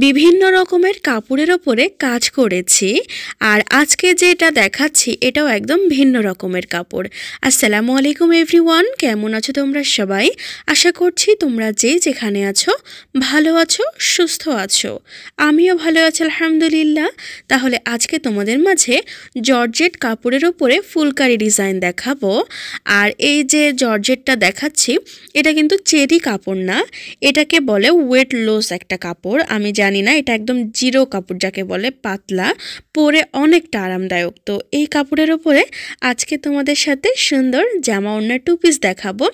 বিভিন্ন রকমের কাপড়ের ওপরে কাজ করেছি। আর আজকে যেটা দেখাচ্ছি এটাও একদম ভিন্ন রকমের কাপড়। আসসালামু আলাইকুম এভরিওয়ান, কেমন আছো তোমরা সবাই? আশা করছি তোমরা যে যেখানে আছো ভালো আছো, সুস্থ আছো। আমিও ভালো আছি আলহামদুলিল্লাহ। তাহলে আজকে তোমাদের মাঝে জর্জেট কাপড়ের ওপরে ফুলকারি ডিজাইন দেখাবো। আর এই যে জর্জেটটা দেখাচ্ছি এটা কিন্তু চেরি কাপড় না, এটাকে বলে ওয়েট লস একটা কাপড়। আমি জানি না, এটা একদম জিরো কাপড় যাকে বলে, পাতলা, পরে অনেকটা আরামদায়ক। তো এই কাপড়ের ওপরে আজকে তোমাদের সাথে সুন্দর জামা ওড়না টু পিস দেখাবো।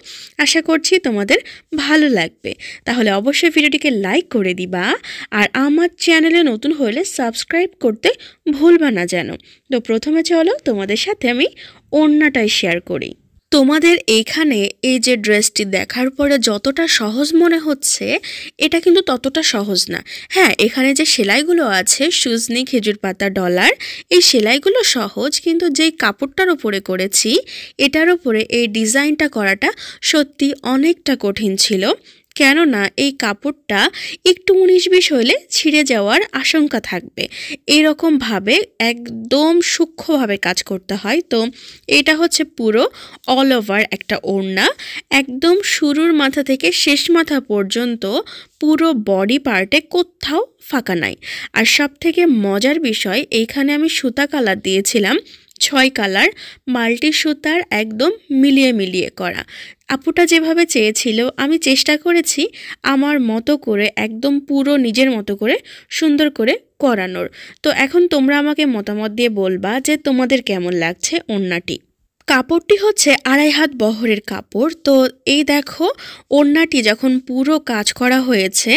আশা করছি তোমাদের ভালো লাগবে। তাহলে অবশ্যই ভিডিওটিকে লাইক করে দিবা, আর আমার চ্যানেলে নতুন হলে সাবস্ক্রাইব করতে ভুলবা না যেন। তো প্রথমে চলো তোমাদের সাথে আমি ওড়নাটাই শেয়ার করি। তোমাদের এইখানে এই যে ড্রেসটি দেখার পরে যতটা সহজ মনে হচ্ছে এটা কিন্তু ততটা সহজ না। হ্যাঁ, এখানে যে সেলাইগুলো আছে সুজনি, খেজুর পাতা, ডলার, এই সেলাইগুলো সহজ, কিন্তু যেই কাপড়টার ওপরে করেছি এটার ওপরে এই ডিজাইনটা করাটা সত্যি অনেকটা কঠিন ছিল। কেননা এই কাপড়টা একটু 19-20 হলে ছিঁড়ে যাওয়ার আশঙ্কা থাকবে, এরকমভাবে একদম সূক্ষ্মভাবে কাজ করতে হয়। তো এটা হচ্ছে পুরো অল ওভার একটা ওড়না, একদম শুরুর মাথা থেকে শেষ মাথা পর্যন্ত পুরো বডি পার্টে কোথাও ফাঁকা নাই। আর সব থেকে মজার বিষয়, এইখানে আমি সুতা কালার দিয়েছিলাম 6 কালার, মাল্টি সুতার, একদম মিলিয়ে মিলিয়ে করা। আপুটা যেভাবে চেয়েছিল আমি চেষ্টা করেছি আমার মতো করে, একদম পুরো নিজের মতো করে সুন্দর করে করানোর। তো এখন তোমরা আমাকে মতামত দিয়ে বলবা যে তোমাদের কেমন লাগছে ওড়নাটি। কাপড়টি হচ্ছে 2.5 হাত বহরের কাপড়। তো এই দেখো, ওড়নাটি যখন পুরো কাজ করা হয়েছে,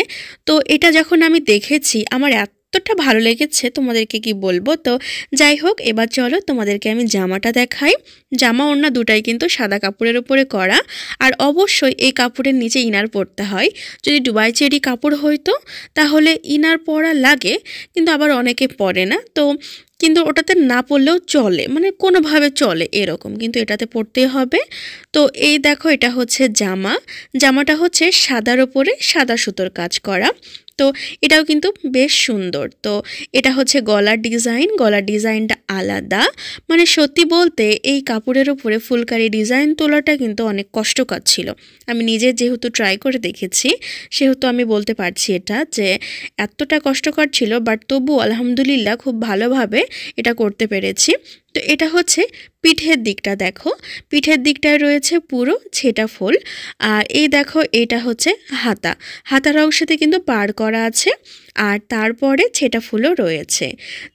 তো এটা যখন আমি দেখেছি আমার এতটা ভালো লেগেছে, তোমাদেরকে কি বলবো। তো যাই হোক, এবার চলো তোমাদেরকে আমি জামাটা দেখাই। জামা ওড়না দুটাই কিন্তু সাদা কাপড়ের উপরে করা, আর অবশ্যই এই কাপড়ের নিচে ইনার পরতে হয়। যদি দুবাই চেরি কাপড় হইতো তাহলে ইনার পরা লাগে, কিন্তু আবার অনেকে পরে না। তো কিন্তু ওটাতে না পরলেও চলে, মানে কোনোভাবে চলে এরকম, কিন্তু এটাতে পরতে হবে। তো এই দেখো, এটা হচ্ছে জামাটা হচ্ছে সাদার ওপরে সাদা সুতোর কাজ করা। তো এটাও কিন্তু বেশ সুন্দর। তো এটা হচ্ছে গলার ডিজাইনটা আলাদা। মানে সত্যি বলতে এই কাপড়ের উপরে ফুলকারি ডিজাইন তোলাটা কিন্তু অনেক কষ্টকর ছিল। আমি নিজে যেহেতু ট্রাই করে দেখেছি সেহেতু আমি বলতে পারছি এটা যে এতটা কষ্টকর ছিল, বাট তবু আলহামদুলিল্লাহ খুব ভালোভাবে এটা করতে পেরেছি। তো এটা হচ্ছে পিঠের দিকটা, দেখো পিঠের দিকটায় রয়েছে পুরো ছেটা ফুল। আর এই দেখো, এটা হচ্ছে হাতার অংশতে কিন্তু পার করা আছে, আর তারপরে ছেটা ফুলও রয়েছে।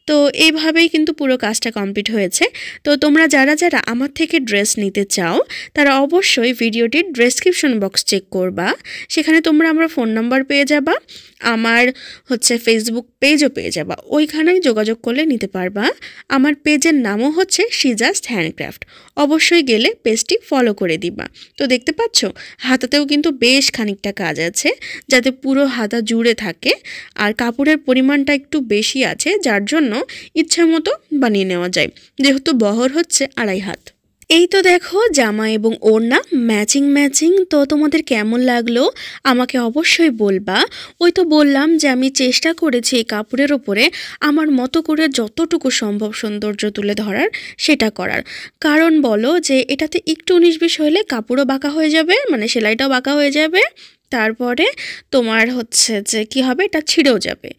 তো এইভাবেই কিন্তু পুরো কাজটা কমপ্লিট হয়েছে। তো তোমরা যারা যারা আমার থেকে ড্রেস নিতে চাও তারা অবশ্যই ভিডিওটির ডেসক্রিপশন বক্স চেক করবা, সেখানে তোমরা আমার ফোন নাম্বার পেয়ে যাবা, আমার হচ্ছে ফেসবুক পেজও পেয়ে যাবা, ওইখানে যোগাযোগ করলে নিতে পারবা। আমার পেজের নামও হচ্ছে সিজাস্ট হ্যান্ডক্রাফট, অবশ্যই গেলে পেজটি ফলো করে দিবা। তো দেখতে পাচ্ছ হাতাতেও কিন্তু বেশ খানিকটা কাজ আছে, যাতে পুরো হাতা জুড়ে থাকে, আর কাপড়ের পরিমাণটা একটু বেশি আছে, যার জন্য ইচ্ছা মতো বানিয়ে নেওয়া যায়, যেহেতু বহর হচ্ছে 2.5 হাত। এই তো দেখো জামা এবং ওড়না ম্যাচিং। তো তোমাদের কেমন লাগলো আমাকে অবশ্যই বলবা। ওই তো বললাম যে আমি চেষ্টা করেছি এই কাপড়ের ওপরে আমার মতো করে যতটুকু সম্ভব সৌন্দর্য তুলে ধরার সেটা করার। কারণ বলো যে এটাতে একটু 19-20 হলে কাপড়ও বাঁকা হয়ে যাবে, মানে সেলাইটাও বাঁকা হয়ে যাবে, তারপরে তোমার হচ্ছে যে কি হবে, এটা ছিঁড়েও যাবে।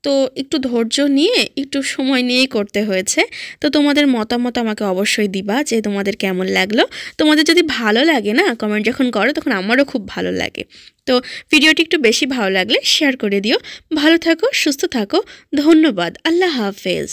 তো একটু ধৈর্য নিয়ে, একটু সময় নিয়েই করতে হয়েছে। তো তোমাদের মতামত আমাকে অবশ্যই দিবা যে তোমাদের কেমন লাগলো। তোমাদের যদি ভালো লাগে না, কমেন্ট যখন করো তখন আমারও খুব ভালো লাগে। তো ভিডিওটি একটু বেশি ভালো লাগলে শেয়ার করে দিও। ভালো থাকো, সুস্থ থাকো, ধন্যবাদ, আল্লাহ হাফেজ।